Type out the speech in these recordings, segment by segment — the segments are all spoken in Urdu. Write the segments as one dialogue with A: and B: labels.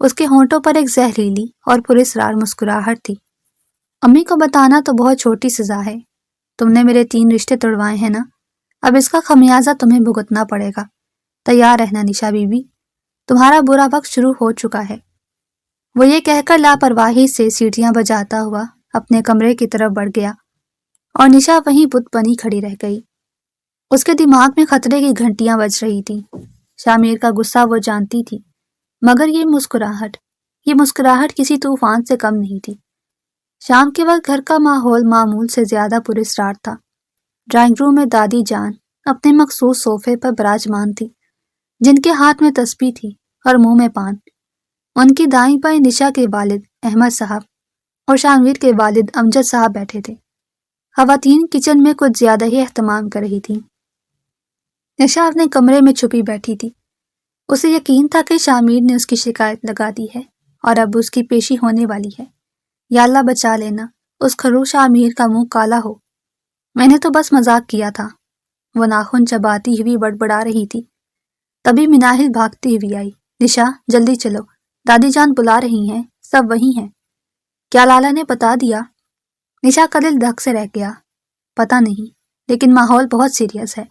A: اس کے ہونٹوں پر ایک زہریلی اور پراسرار مسکراہٹ تھی۔ امی کو بتانا تو بہت چھوٹی سزا ہے، تم نے میرے 3 رشتے توڑوائے ہیں نا، اب اس کا خمیازہ تمہیں بھگتنا پڑے گا، تیار رہنا نشا بی بی، تمہارا برا وقت شروع ہو چکا ہے۔ وہ یہ کہہ کر لاپرواہی سے سیٹیاں بجاتا ہوا اپنے کمرے کی طرف بڑھ گیا اور نشا وہیں بت بنی کھڑی رہ گئی۔ اس کے دماغ میں خطرے کی گھنٹیاں بج رہی تھیں۔ شامیر کا غصہ وہ جانتی تھی، مگر یہ مسکراہٹ کسی طوفان سے کم نہیں تھی۔ شام کے وقت گھر کا ماحول معمول سے زیادہ پراسرار تھا۔ ڈرائنگ روم میں دادی جان اپنے مخصوص صوفے پر براجمان تھی، جن کے ہاتھ میں تسبیح تھی اور منہ میں پان۔ ان کی دائیں بائیں نشا کے والد احمد صاحب اور شامیر کے والد امجد صاحب بیٹھے تھے۔ خواتین کچن میں کچھ زیادہ ہی اہتمام کر رہی تھیں۔ نشا اپنے کمرے میں چھپی بیٹھی تھی۔ اسے یقین تھا کہ شامیر نے اس کی شکایت لگا دی ہے اور اب اس کی پیشی ہونے والی ہے۔ یا اللہ بچا لینا، اس خروش شامیر کا منہ کالا ہو۔ میں نے تو بس مذاق کیا تھا، وہ ناخن چباتی ہوئی بڑبڑا رہی تھی۔ تبھی مناہل بھاگتی ہوئی آئی۔ نشا جلدی چلو، دادی جان بلا رہی ہیں، سب وہی ہیں۔ کیا لالا نے بتا دیا؟ نشا کا دل دھک سے رہ گیا۔ پتہ نہیں، لیکن ماحول بہت سیریس ہے۔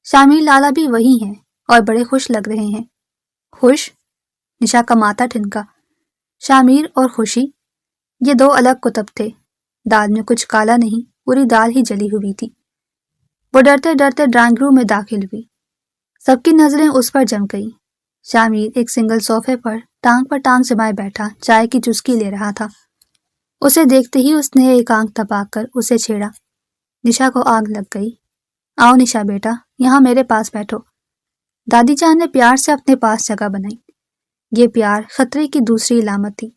A: شامیر لالا بھی وہی ہیں اور بڑے خوش لگ رہے ہیں۔ خوش؟ نشا کا ماتھا ٹھنکا۔ شامیر اور خوشی، یہ 2 الگ کتب تھے۔ دال میں کچھ کالا نہیں، پوری دال ہی جلی ہوئی تھی۔ وہ ڈرتے ڈرتے ڈرائنگ روم میں داخل ہوئی۔ سب کی نظریں اس پر جم گئیں۔ شامیر ایک سنگل صوفے پر ٹانگ جمائے بیٹھا چائے کی چسکی لے رہا تھا۔ اسے دیکھتے ہی اس نے ایک آنکھ دبا کر اسے چھیڑا۔ نشا کو آگ لگ گئی۔ آؤ نشا بیٹا، یہاں میرے پاس بیٹھو۔ دادی جان نے پیار سے اپنے پاس جگہ بنائی۔ یہ پیار خطرے کی دوسری علامت تھی۔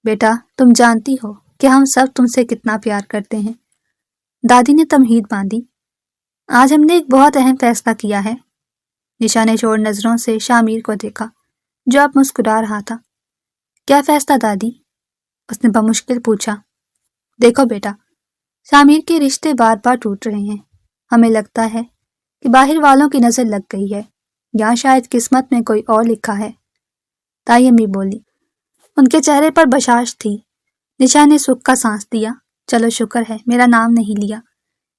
A: بیٹا، تم جانتی ہو کہ ہم سب تم سے کتنا پیار کرتے ہیں۔ دادی نے تمہید باندھی۔ آج ہم نے ایک بہت اہم فیصلہ کیا ہے۔ نشا نے چور نظروں سے شامیر کو دیکھا، جو اب مسکرا رہا تھا۔ کیا فیصلہ دادی؟ اس نے بمشکل پوچھا۔ دیکھو بیٹا، شامیر کے رشتے بار بار ٹوٹ رہے ہیں۔ ہمیں لگتا ہے کہ باہر والوں کی نظر لگ گئی ہے، یا شاید قسمت میں کوئی اور لکھا ہے۔ تائی امی بولی۔ ان کے چہرے پر بشاش تھی۔ نشا نے سکھ کا سانس دیا۔ چلو شکر ہے میرا نام نہیں لیا،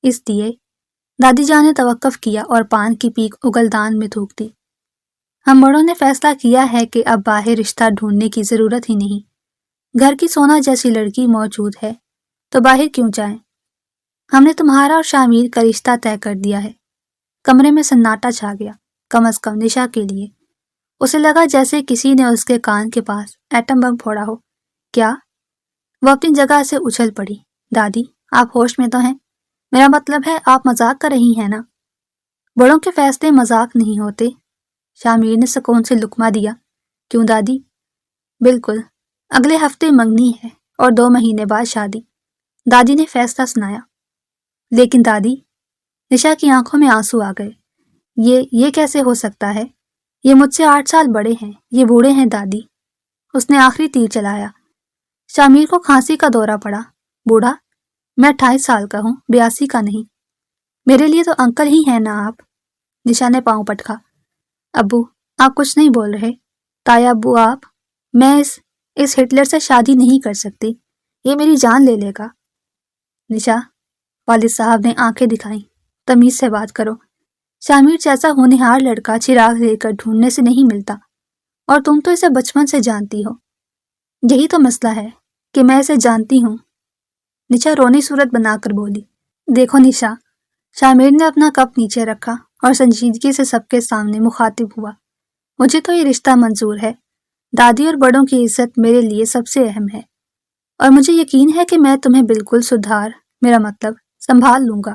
A: اس لیے دادی جان نے توقف کیا اور پان کی پیک اگلدان میں تھوک دی۔ ہم بڑوں نے فیصلہ کیا ہے کہ اب باہر رشتہ ڈھونڈنے کی ضرورت ہی نہیں۔ گھر کی سونا جیسی لڑکی موجود ہے تو باہر کیوں جائیں؟ ہم نے تمہارا اور شامیر کا رشتہ طے کر دیا ہے۔ کمرے میں سناٹا چھا گیا، کم از کم نشا کے لیے۔ اسے لگا جیسے کسی نے اس کے کان کے پاس ایٹم بم پھوڑا ہو۔ کیا؟ وہ اپنی جگہ سے اچھل پڑی۔ دادی، آپ ہوش میں تو ہیں؟ میرا مطلب ہے آپ مذاق کر رہی ہیں نا؟ بڑوں کے فیصلے مذاق نہیں ہوتے۔ شامیر نے سکون سے لقمہ دیا۔ کیوں دادی؟ بالکل، اگلے ہفتے منگنی ہے اور 2 مہینے بعد شادی، دادی نے فیصلہ سنایا۔ لیکن دادی، نشا کی آنکھوں میں آنسو آ گئے۔ یہ کیسے ہو سکتا ہے؟ یہ مجھ سے 8 سال بڑے ہیں، یہ بوڑھے ہیں دادی۔ اس نے آخری تیر چلایا۔ شامیر کو کھانسی کا دورہ پڑا۔ بوڑھا؟ میں 28 سال کا ہوں، 82 کا نہیں۔ میرے لیے تو انکل ہی ہیں نا آپ۔ نشا نے پاؤں پٹکا۔ ابو، آپ کچھ نہیں بول رہے؟ تایا ابو آپ، میں اس ہٹلر سے شادی نہیں کر سکتی، یہ میری جان لے لے گا۔ نشا، والد صاحب نے آنکھیں دکھائیں۔ تمیز سے بات کرو۔ شامیر جیسا ہونہار لڑکا چراغ لے کر ڈھونڈنے سے نہیں ملتا، اور تم تو اسے بچپن سے جانتی ہو۔ یہی تو مسئلہ ہے کہ میں اسے جانتی ہوں۔ نشا رونی صورت بنا کر بولی۔ دیکھو نشا، شامیر نے اپنا کپ نیچے رکھا اور سنجیدگی سے سب کے سامنے مخاطب ہوا۔ مجھے تو یہ رشتہ منظور ہے۔ دادی اور بڑوں کی عزت میرے لیے سب سے اہم ہے، اور مجھے یقین ہے کہ میں تمہیں بالکل میرا مطلب سنبھال لوں گا۔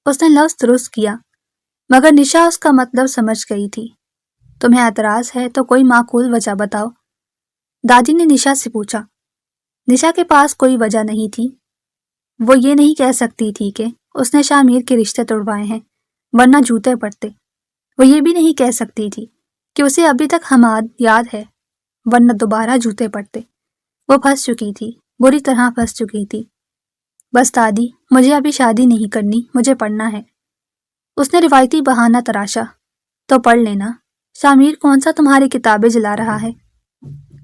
A: اس نے لفظ درست کیا، مگر نشا اس کا مطلب سمجھ گئی تھی۔ تمہیں اعتراض ہے تو کوئی معقول وجہ بتاؤ، دادی نے نشا سے پوچھا۔ نشا کے پاس کوئی وجہ نہیں تھی۔ وہ یہ نہیں کہہ سکتی تھی کہ اس نے شامیر کے رشتے توڑوائے ہیں ورنہ جوتے پڑتے۔ وہ یہ بھی نہیں کہہ سکتی تھی کہ اسے ابھی تک حماد یاد ہے ورنہ دوبارہ جوتے پڑتے۔ وہ پھنس چکی تھی، بری طرح پھنس چکی تھی۔ بس دادی، مجھے ابھی شادی نہیں کرنی، مجھے پڑھنا ہے۔ اس نے روایتی بہانہ تراشا۔ تو پڑھ لینا، شامیر کون سا تمہاری کتابیں جلا رہا ہے؟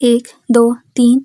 A: 1, 2, 3।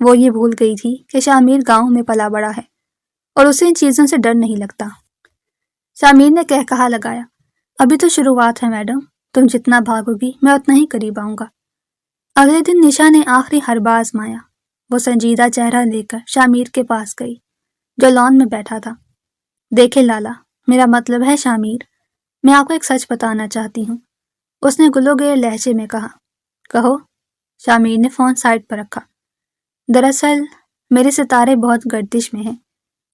A: وہ یہ بھول گئی تھی کہ شامیر گاؤں میں پلا بڑا ہے اور اسے ان چیزوں سے ڈر نہیں لگتا۔ شامیر نے کہا لگایا، ابھی تو شروعات ہے میڈم، تم جتنا بھاگو گی میں اتنا ہی قریب آؤں گا۔ اگلے دن نشا نے آخری حربہ آزمایا۔ وہ سنجیدہ چہرہ لے کر شامیر کے پاس گئی جو لان میں بیٹھا تھا۔ دیکھے لالا، میرا مطلب ہے شامیر، میں آپ کو ایک سچ بتانا چاہتی ہوں، اس نے گلوگیر لہجے میں کہا۔ کہو۔ شامیر نے فون سائڈ پر رکھا۔ دراصل میرے ستارے بہت گردش میں ہیں۔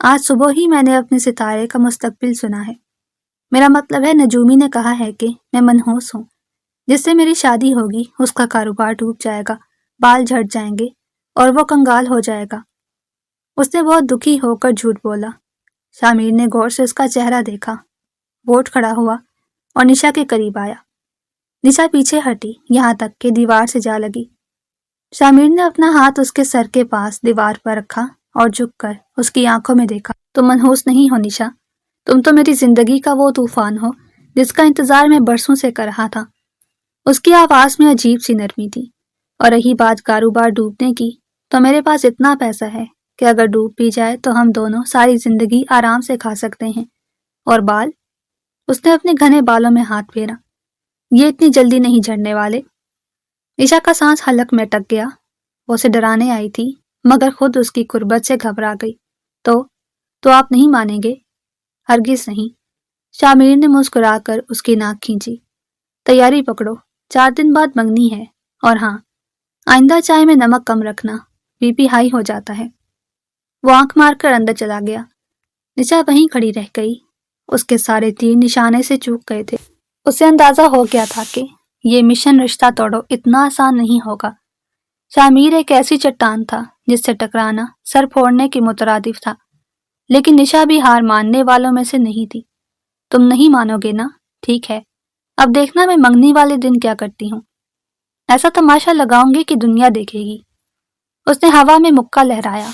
A: آج صبح ہی میں نے اپنے ستارے کا مستقبل سنا ہے۔ میرا مطلب ہے نجومی نے کہا ہے کہ میں منحوس ہوں، جس سے میری شادی ہوگی اس کا کاروبار ڈوب جائے گا، بال جھڑ جائیں گے اور وہ کنگال ہو جائے گا۔ اس نے بہت دکھی ہو کر جھوٹ بولا۔ شامیر نے غور سے اس کا چہرہ دیکھا، ووٹ کھڑا ہوا اور نشا کے قریب آیا۔ نشا پیچھے ہٹی یہاں تک کہ دیوار سے جا لگی۔ شامیر نے اپنا ہاتھ اس کے سر کے پاس دیوار پر رکھا اور جھک کر اس کی آنکھوں میں دیکھا۔ تم منحوس نہیں ہو نشا، تم تو میری زندگی کا وہ طوفان ہو جس کا انتظار میں برسوں سے کر رہا تھا۔ اس کی آواز میں عجیب سی نرمی تھی۔ اور رہی بات کاروبار ڈوبنے کی، تو میرے پاس اتنا پیسہ ہے کہ اگر ڈوب بھی جائے تو ہم دونوں ساری زندگی آرام سے کھا سکتے ہیں۔ اور بال؟ اس نے اپنے گھنے بالوں میں ہاتھ پھیرا۔ یہ اتنی جلدی نہیں جھڑنے والے۔ نشا کا سانس حلق میں اٹک گیا۔ وہ اسے ڈرانے آئی تھی مگر خود اس کی قربت سے گھبرا گئی۔ تو آپ نہیں مانیں گے؟ ہرگز نہیں۔ شامیر نے مسکرا کر اس کی ناک کھینچی۔ تیاری پکڑو، 4 دن بعد منگنی ہے، اور ہاں، آئندہ چائے میں نمک کم رکھنا، بی پی ہائی ہو جاتا ہے۔ وہ آنکھ مار کر اندر چلا گیا۔ نشا وہیں کھڑی رہ گئی۔ اس کے سارے تیر نشانے سے چوک گئے تھے۔ اسے اندازہ ہو گیا تھا کہ یہ مشن رشتہ توڑو اتنا آسان نہیں ہوگا۔ شامیر ایک ایسی چٹان تھا جس سے ٹکرانا سر پھوڑنے کے مترادف تھا، لیکن نشا بھی ہار ماننے والوں میں سے نہیں تھی۔ تم نہیں مانو گے نا؟ ٹھیک ہے، اب دیکھنا میں منگنی والے دن کیا کرتی ہوں۔ ایسا تماشا لگاؤں گی کہ دنیا دیکھے گی۔ اس نے ہوا میں مکہ لہرایا،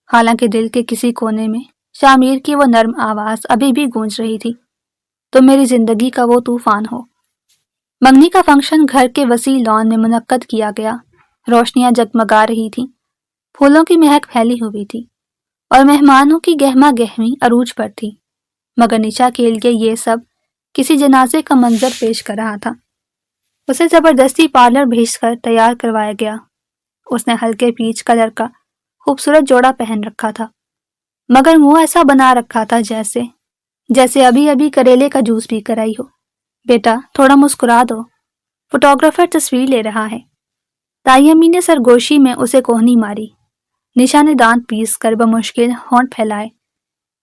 A: حالانکہ دل کے کسی کونے میں شامیر کی وہ نرم آواز ابھی بھی گونج رہی تھی۔ تم میری زندگی کا وہ طوفان ہو۔ منگنی کا فنکشن گھر کے وسیع لان میں منعقد کیا گیا۔ روشنیاں جگمگا رہی تھیں، پھولوں کی مہک پھیلی ہوئی تھی اور مہمانوں کی گہما گہمی عروج پر تھی، مگر نشا کے لیے یہ سب کسی جنازے کا منظر پیش کر رہا تھا۔ اسے زبردستی پارلر بھیج کر تیار کروایا گیا۔ اس نے ہلکے پیچ کلر کا خوبصورت جوڑا پہن رکھا تھا، مگر منہ ایسا بنا رکھا تھا جیسے ابھی ابھی کریلے کا جوس پی کر آئی ہو۔ بیٹا تھوڑا مسکرا دو، فوٹوگرافر تصویر لے رہا ہے۔ تائی امی نے سرگوشی میں اسے کوہنی ماری۔ نشا نے دانت پیس کر بمشکل ہونٹ پھیلائے۔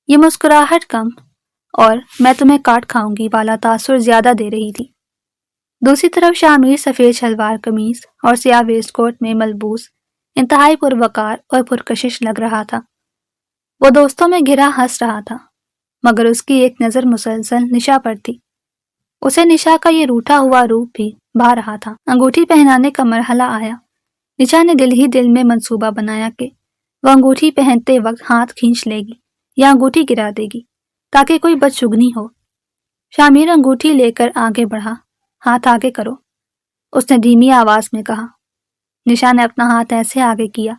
A: یہ مسکراہٹ کم اور میں تمہیں کاٹ کھاؤں گی والا تاثر زیادہ دے رہی تھی۔ دوسری طرف شامیر سفید شلوار قمیض اور سیاہ ویسٹ کوٹ میں ملبوس انتہائی پروقار اور پرکشش لگ رہا تھا۔ وہ دوستوں میں گھرا ہنس رہا تھا، مگر اس کی ایک نظر مسلسل نشا پر تھی۔ اسے نشا کا یہ روٹھا ہوا روپ بھی بھا رہا تھا۔ انگوٹھی پہنانے کا مرحلہ آیا۔ نشا نے دل ہی دل میں منصوبہ بنایا کہ وہ انگوٹھی پہنتے وقت ہاتھ کھینچ لے گی یا انگوٹھی گرا دے گی تاکہ کوئی بدشگنی ہو۔ شامیر انگوٹھی لے کر آگے بڑھا۔ ہاتھ آگے کرو، اس نے دھیمی آواز میں کہا۔ نشا نے اپنا ہاتھ ایسے آگے کیا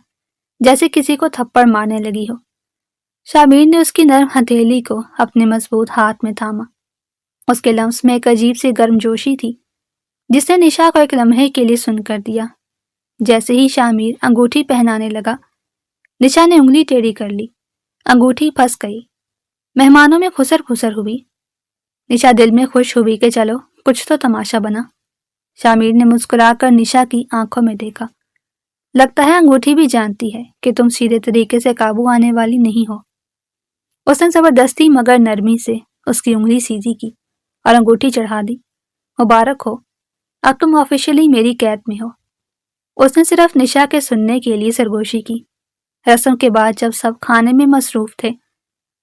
A: جیسے کسی کو تھپڑ مارنے لگی ہو۔ شامیر نے اس کی نرم ہتھیلی کو اپنے مضبوط ہاتھ میں تھاما۔ اس کے لمس میں ایک عجیب سی گرم جوشی تھی جس نے نشا کو ایک لمحے کے لیے سن کر دیا۔ جیسے ہی شامیر انگوٹھی پہنانے لگا، نشا نے انگلی ٹیڑھی کر لی۔ انگوٹھی پھنس گئی، مہمانوں میں خسر خسر ہوئی۔ نشا دل میں خوش ہوئی کہ چلو کچھ تو تماشا بنا۔ شامیر نے مسکرا کر نشا کی آنکھوں میں دیکھا۔ لگتا ہے انگوٹھی بھی جانتی ہے کہ تم سیدھے طریقے سے قابو آنے والی نہیں ہو۔ اس نے زبردستی مگر نرمی سے اس کی انگلی سیدھی کی اور انگوٹھی چڑھا دی۔ مبارک ہو، اب تم آفیشلی میری قید میں ہو۔ اس نے صرف نشا کے سننے کے لیے سرگوشی کی۔ رسم کے بعد جب سب کھانے میں مصروف تھے،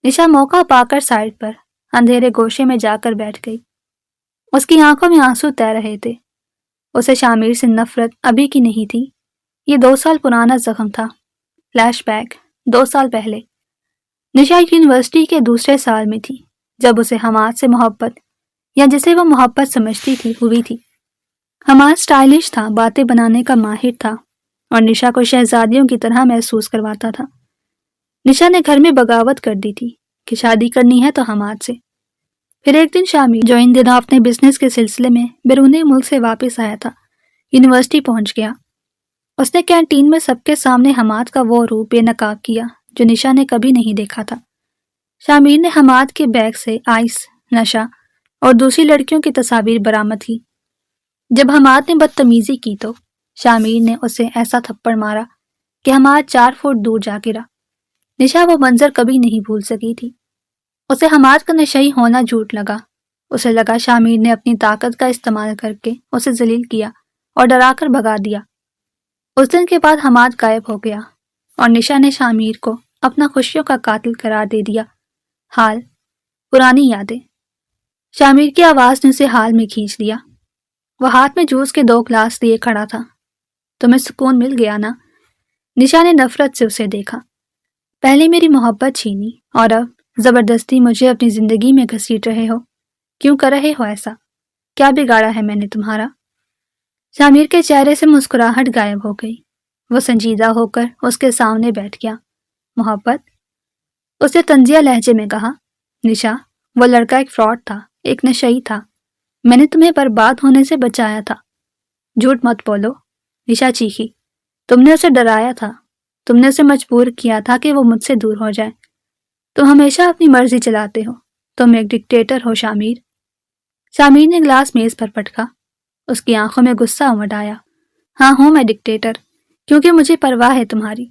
A: نشا موقع پا کر سائڈ پر اندھیرے گوشے میں جا کر بیٹھ گئی۔ اس کی آنکھوں میں آنسو تیر رہے تھے۔ اسے شامیر سے نفرت ابھی کی نہیں تھی، یہ 2 سال پرانا زخم تھا۔ فلیش بیک 2 سال پہلے نشا یونیورسٹی کے دوسرے سال میں تھی جب اسے حماد سے محبت، یا جسے وہ محبت سمجھتی تھی، ہوئی تھی۔ حماد سٹائلش تھا، باتیں بنانے کا ماہر تھا اور نشا کو شہزادیوں کی طرح محسوس کرواتا تھا۔ نشا نے گھر میں بغاوت کر دی تھی کہ شادی کرنی ہے تو حماد سے۔ پھر ایک دن شامل جو ان دنوں اپنے بزنس کے سلسلے میں بیرون ملک سے واپس آیا تھا، یونیورسٹی پہنچ گیا۔ اس نے کینٹین میں سب کے سامنے حماد کا وہ روپ بے نقاب کیا جو نشا نے کبھی نہیں دیکھا تھا۔ شامل نے حماد کے بیگ سے آئس، نشا اور دوسری لڑکیوں کی تصاویر برآمد کی۔ جب حماد نے بدتمیزی کی تو شامل نے اسے ایسا تھپڑ مارا کہ حماد 4 فٹ دور جا گرا۔ نشا وہ منظر کبھی نہیں بھول سکی تھی۔ اسے حماد کا نشئی ہونا جھوٹ لگا۔ اسے لگا شامل نے اپنی طاقت کا استعمال کر کے اسے ذلیل کیا اور ڈرا کر بھگا دیا۔ اس دن کے بعد حماد غائب ہو گیا اور نشا نے شامل کو اپنا خوشیوں کا قاتل قرار دے دیا۔ حال، پرانی یادیں۔ شامل کی آواز نے اسے حال میں کھینچ لیا۔ وہ ہاتھ میں جوس کے 2 گلاس لیے کھڑا تھا۔ تمہیں سکون مل گیا نا؟ نشا نے نفرت سے اسے دیکھا۔ پہلے میری محبت چھینی اور اب زبردستی مجھے اپنی زندگی میں گھسیٹ رہے ہو۔ کیوں کر رہے ہو ایسا؟ کیا بگاڑا ہے میں نے تمہارا؟ شامل کے چہرے سے مسکراہٹ غائب ہو گئی۔ وہ سنجیدہ ہو کر اس کے سامنے بیٹھ گیا۔ محبت؟ اس نے طنزیہ لہجے میں کہا۔ نشا، وہ لڑکا ایک فراڈ تھا، ایک نشئی تھا۔ میں نے تمہیں برباد ہونے سے بچایا تھا۔ جھوٹ مت بولو، نشا چیخی۔ تم نے اسے ڈرایا تھا، تم نے اسے مجبور کیا تھا کہ وہ مجھ سے دور ہو جائے۔ تم ہمیشہ اپنی مرضی چلاتے ہو، تم ایک ڈکٹیٹر ہو شامل۔ شامل نے گلاس میز پر پٹکا۔ اس کی آنکھوں میں غصہ امڈ آیا۔ ہاں ہوں میں ڈکٹیٹر، کیونکہ مجھے پرواہ ہے تمہاری۔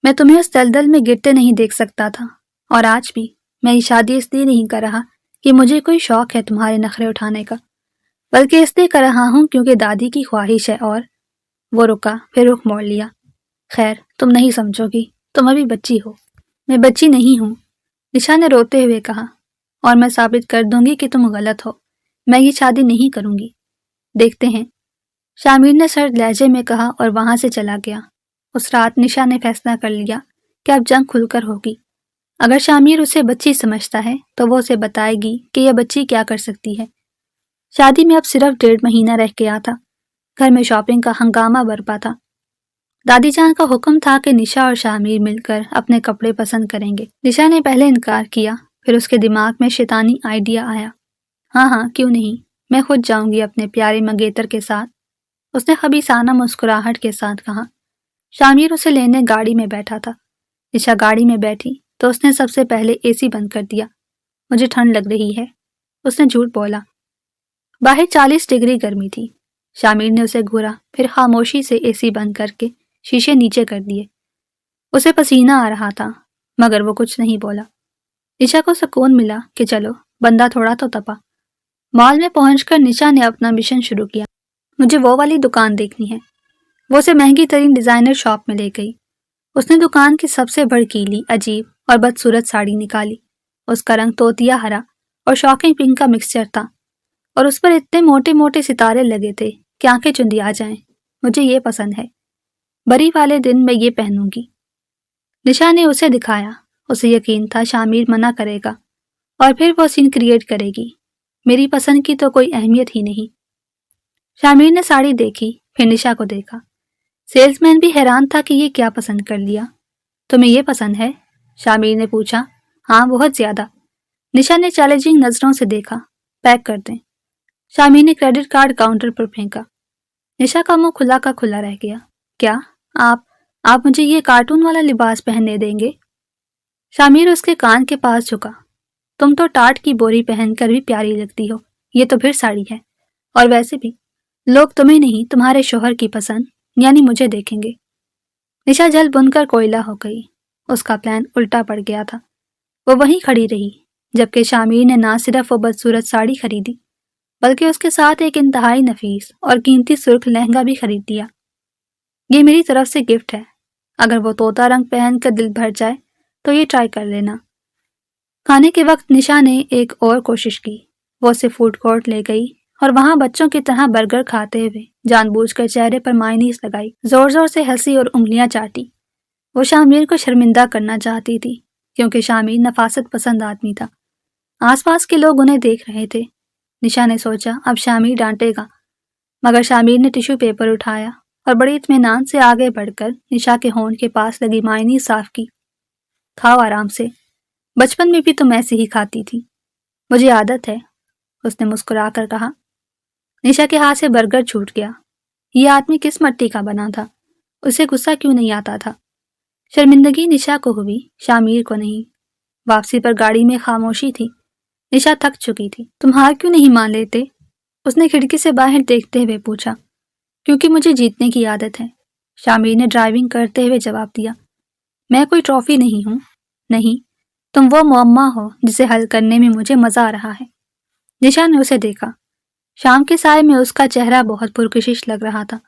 A: میں تمہیں اس دلدل میں گرتے نہیں دیکھ سکتا تھا، اور آج بھی میں یہ شادی اس لیے نہیں کر رہا کہ مجھے کوئی شوق ہے تمہارے نخرے اٹھانے کا، بلکہ اس لیے کر رہا ہوں کیونکہ دادی کی خواہش ہے۔ اور وہ رکا، پھر رخ موڑ لیا۔ خیر، تم نہیں سمجھو گی، تم ابھی بچی ہو۔ میں بچی نہیں ہوں، نشا نے روتے ہوئے کہا، اور میں ثابت کر دوں گی کہ تم غلط ہو۔ میں یہ شادی نہیں کروں گی۔ دیکھتے ہیں، شامل نے سرد لہجے میں کہا اور وہاں سے چلا گیا۔ اس رات نشا نے فیصلہ کر لیا کہ اب جنگ کھل کر ہوگی۔ اگر شامل اسے بچی سمجھتا ہے تو وہ اسے بتائے گی کہ یہ بچی کیا کر سکتی ہے۔ شادی میں اب صرف 1.5 مہینہ رہ گیا تھا۔ گھر میں شاپنگ کا ہنگامہ برپا تھا۔ دادی جان کا حکم تھا کہ نشا اور شامل مل کر اپنے کپڑے پسند کریں گے۔ نشا نے پہلے انکار کیا، پھر اس کے دماغ میں شیطانی آئیڈیا آیا۔ ہاں کیوں نہیں، میں خود جاؤں گی اپنے پیارے منگیتر کے ساتھ، اس نے خبیثانہ مسکراہٹ کے ساتھ کہا۔ شامل اسے لینے گاڑی میں بیٹھا تھا۔ نشا گاڑی میں بیٹھی تو اس نے سب سے پہلے اے سی بند کر دیا۔ مجھے ٹھنڈ لگ رہی ہے، اس نے جھوٹ بولا۔ باہر 40 ڈگری گرمی تھی۔ شامل نے اسے گھورا، پھر خاموشی سے اے سی بند کر کے شیشے نیچے کر دیے۔ اسے پسینہ آ رہا تھا، مگر وہ کچھ نہیں بولا۔ نشا کو سکون ملا کہ چلو بندہ تھوڑا تو تپا۔ مال میں پہنچ کر نشا نے اپنا مشن شروع کیا۔ مجھے وہ والی دکان دیکھنی ہے۔ وہ اسے مہنگی ترین ڈیزائنر شاپ میں لے گئی۔ اس نے دکان کی سب سے بھڑکیلی، عجیب اور بدصورت ساڑی نکالی۔ اس کا رنگ توتیا ہرا اور شاکنگ پنک کا مکسچر تھا، اور اس پر اتنے موٹے موٹے ستارے لگے تھے کہ آنکھیں چندی آ جائیں۔ مجھے یہ پسند ہے، بری والے دن میں یہ پہنوں گی۔ نشا نے اسے دکھایا۔ اسے یقین تھا شامل منع کرے گا اور پھر وہ سین کریٹ کرے گی۔ میری پسند کی تو کوئی اہمیت ہی نہیں۔ شامل نے ساڑی دیکھی، پھر نشا کو دیکھا۔ سیلز مین بھی حیران تھا کہ یہ کیا پسند کر لیا۔ تمہیں یہ پسند ہے؟ شامل نے پوچھا۔ ہاں، بہت زیادہ۔ نشا نے چیلنجنگ نظروں سے دیکھا۔ پیک کر دیں۔ شامل نے کریڈٹ کارڈ کاؤنٹر پر پھینکا۔ نشا کا منہ کھلا کا کھلا رہ گیا۔ کیا آپ مجھے یہ کارٹون والا لباس پہننے دیں گے؟ شامل اس کے کان کے پاس جھکا۔ تم تو ٹاٹ کی بوری پہن کر بھی پیاری لگتی ہو، یہ تو پھر ساڑی ہے، اور ویسے بھی لوگ تمہیں نہیں تمہارے شوہر کی پسند یعنی مجھے دیکھیں گے۔ نشا جل بن کر کوئلہ ہو گئی۔ اس کا پلان الٹا پڑ گیا تھا۔ وہ وہیں کھڑی رہی جبکہ شامل نے نہ صرف وہ بدصورت ساڑی خریدی بلکہ اس کے ساتھ ایک انتہائی نفیس اور قیمتی سرخ لہنگا بھی خرید دیا۔ یہ میری طرف سے گفٹ ہے، اگر وہ طوطا رنگ پہن کر دل بھر جائے تو یہ ٹرائی کر لینا۔ کھانے کے وقت نشا نے ایک اور کوشش کی۔ وہ اسے فوڈ کورٹ لے گئی اور وہاں بچوں کی طرح برگر کھاتے ہوئے جان بوجھ کر چہرے پر مائونیز لگائی، زور زور سے ہنسی اور انگلیاں چاٹی۔ وہ شامل کو شرمندہ کرنا چاہتی تھی کیونکہ شامل نفاست پسند آدمی تھا۔ آس پاس کے لوگ انہیں دیکھ رہے تھے۔ نشا نے سوچا اب شامل ڈانٹے گا، مگر شامل نے ٹیشو پیپر اٹھایا اور بڑی اطمینان سے آگے بڑھ کر نشا کے ہونٹ کے پاس لگی مائنی صاف کی۔ کھاؤ آرام سے، بچپن میں بھی تم ایسے ہی کھاتی تھی۔ مجھے عادت ہے، اس نے مسکرا کر کہا۔ نشا کے ہاتھ سے برگر چھوٹ گیا۔ یہ آدمی کس مٹی کا بنا تھا؟ اسے غصہ کیوں نہیں آتا تھا؟ شرمندگی نشا کو ہوئی، شامیر کو نہیں۔ واپسی پر گاڑی میں خاموشی تھی۔ نشا تھک چکی تھی۔ تم ہار کیوں نہیں مان لیتے؟ اس نے کھڑکی سے باہر دیکھتے ہوئے پوچھا۔ کیونکہ مجھے جیتنے کی عادت ہے، شامیر نے ڈرائیونگ کرتے ہوئے جواب دیا۔ میں کوئی ٹرافی نہیں ہوں۔ نہیں، تم وہ معمہ ہو جسے حل کرنے میں مجھے مزہ آ رہا ہے۔ نشا نے اسے دیکھا۔ شام کے سائے میں اس کا چہرہ بہت پرکشش لگ رہا تھا۔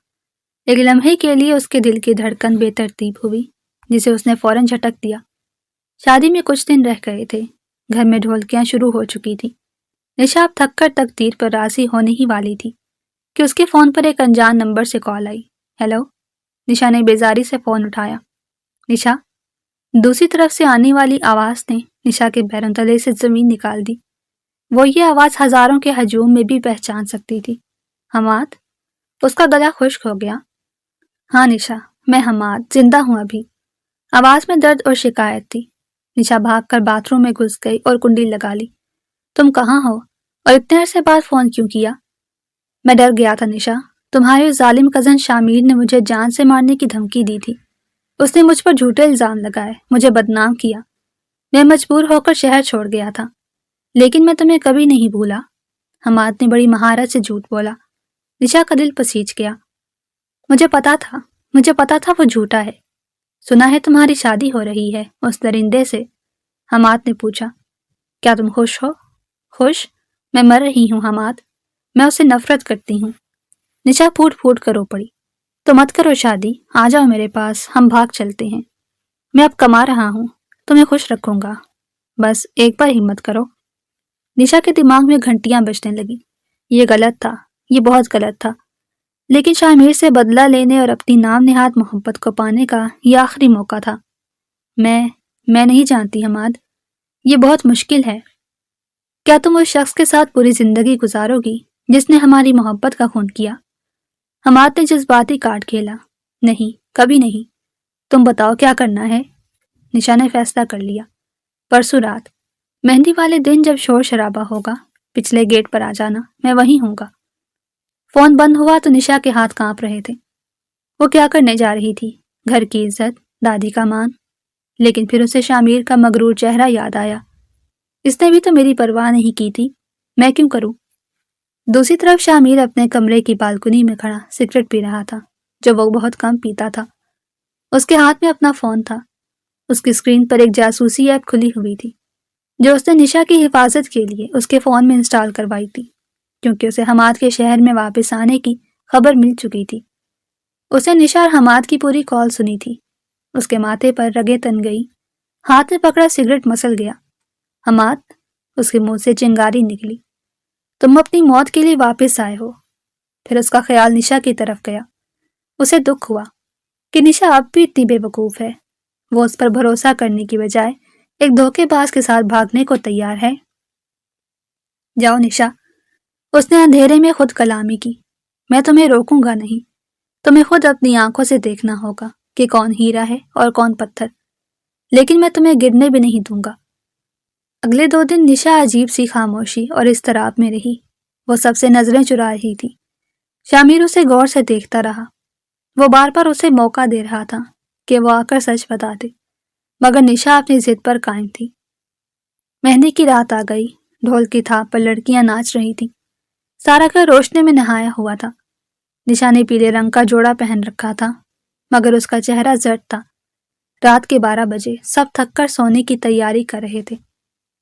A: ایک لمحے کے لیے اس کے دل کی دھڑکن بے ترتیب ہوئی، جسے اس نے فوراً جھٹک دیا۔ شادی میں کچھ دن رہ گئے تھے، گھر میں ڈھولکیاں شروع ہو چکی تھی۔ نشا اب تھک کر تقدیر پر راضی ہونے ہی والی تھی کہ اس کے فون پر ایک انجان نمبر سے کال آئی۔ ہیلو، نشا نے بیزاری سے فون اٹھایا۔ نشا، دوسری طرف سے آنے والی آواز نے نشا کے پیروں تلے سے زمین نکال دی۔ وہ یہ آواز ہزاروں کے ہجوم میں بھی پہچان سکتی تھی۔ حماد؟ اس کا گلا خشک ہو گیا۔ ہاں نشا، میں حماد، زندہ ہوں ابھی۔ آواز میں درد اور شکایت تھی۔ نشا بھاگ کر باتھ روم میں گھس گئی اور کنڈی لگا لی۔ تم کہاں ہو اور اتنے عرصے بعد فون کیوں کیا؟ میں ڈر گیا تھا نشا، تمہارے اس ظالم کزن شامیر نے مجھے جان سے مارنے کی دھمکی دی تھی۔ اس نے مجھ پر جھوٹے الزام لگائے، مجھے بدنام کیا۔ میں مجبور ہو کر شہر چھوڑ گیا تھا، لیکن میں تمہیں کبھی نہیں بھولا۔ حماد نے بڑی مہارت سے جھوٹ بولا۔ نشا کا دل پسیج گیا۔ مجھے پتا تھا وہ جھوٹا ہے۔ سنا ہے تمہاری شادی ہو رہی ہے اس درندے سے؟ حماد نے پوچھا۔ کیا تم خوش ہو؟ خوش؟ میں مر رہی ہوں حماد، میں اسے نفرت کرتی ہوں۔ نشا پھوٹ پھوٹ کر رو پڑی۔ تو مت کرو شادی، آ جاؤ میرے پاس، ہم بھاگ چلتے ہیں۔ میں اب کما رہا ہوں، تمہیں خوش رکھوں گا، بس ایک بار ہمت کرو۔ نشا کے دماغ میں گھنٹیاں بجنے لگی۔ یہ غلط تھا، یہ بہت غلط تھا، لیکن شامیر سے بدلہ لینے اور اپنی نام نہاد محبت کو پانے کا یہ آخری موقع تھا۔ میں نہیں جانتی حماد، یہ بہت مشکل ہے۔ کیا تم اس شخص کے ساتھ پوری زندگی گزارو گی جس نے ہماری محبت کا خون کیا؟ حماد نے جذباتی کاٹ کھیلا۔ نہیں، کبھی نہیں۔ تم بتاؤ کیا کرنا ہے؟ نشا نے فیصلہ کر لیا۔ پرسوں رات، مہندی والے دن جب شور شرابہ ہوگا، پچھلے گیٹ پر آ جانا، میں وہیں ہوں گا۔ فون بند ہوا تو نشا کے ہاتھ کانپ رہے تھے۔ وہ کیا کرنے جا رہی تھی؟ گھر کی عزت، دادی کا مان، لیکن پھر اسے شامیر کا مغرور چہرہ یاد آیا۔ اس نے بھی تو میری پرواہ نہیں کی تھی، میں کیوں کروں؟ دوسری طرف شامیر اپنے کمرے کی بالکنی میں کھڑا سگریٹ پی رہا تھا، جو وہ بہت کم پیتا تھا۔ اس کے ہاتھ میں اپنا فون تھا۔ اس کی اسکرین پر ایک جاسوسی ایپ کھلی ہوئی تھی، جو اس نے نشا کی حفاظت کے لیے اس کے فون میں انسٹال کروائی تھی، کیونکہ اسے حماد کے شہر میں واپس آنے کی خبر مل چکی تھی۔ اس نے نشا اور حماد کی پوری کال سنی تھی۔ اس کے ماتھے پر رگیں تن گئی، ہاتھ میں پکڑا سگریٹ مسل گیا۔ حماد، اس کے منہ سے چنگاری نکلی۔ تم اپنی موت کے لیے واپس آئے ہو۔ پھر اس کا خیال نشا کی طرف گیا۔ اسے دکھ ہوا کہ نشا اب بھی اتنی بے وقوف ہے۔ وہ اس پر بھروسہ کرنے کی بجائے ایک دھوکے باز کے ساتھ بھاگنے کو تیار ہے۔ جاؤ نشا، اس نے اندھیرے میں خود کلامی کی، میں تمہیں روکوں گا نہیں۔ تمہیں خود اپنی آنکھوں سے دیکھنا ہوگا کہ کون ہیرا ہے اور کون پتھر، لیکن میں تمہیں گرنے بھی نہیں دوں گا۔ اگلے 2 دن نشا عجیب سی خاموشی اور اضطراب میں رہی۔ وہ سب سے نظریں چرا رہی تھی۔ شامیر اسے غور سے دیکھتا رہا۔ وہ بار بار اسے موقع دے رہا تھا کہ وہ آ کر سچ بتا دے، مگر نشا اپنی ضد پر قائم تھی۔ مہندی کی رات آ گئی، ڈھول کی تھاپ پر لڑکیاں ناچ رہی تھیں۔ سارا گھر روشنی میں نہایا ہوا تھا۔ نشا نے پیلے رنگ کا جوڑا پہن رکھا تھا، مگر اس کا چہرہ زرد تھا۔ رات کے 12 بجے سب تھک کر سونے کی تیاری کر رہے تھے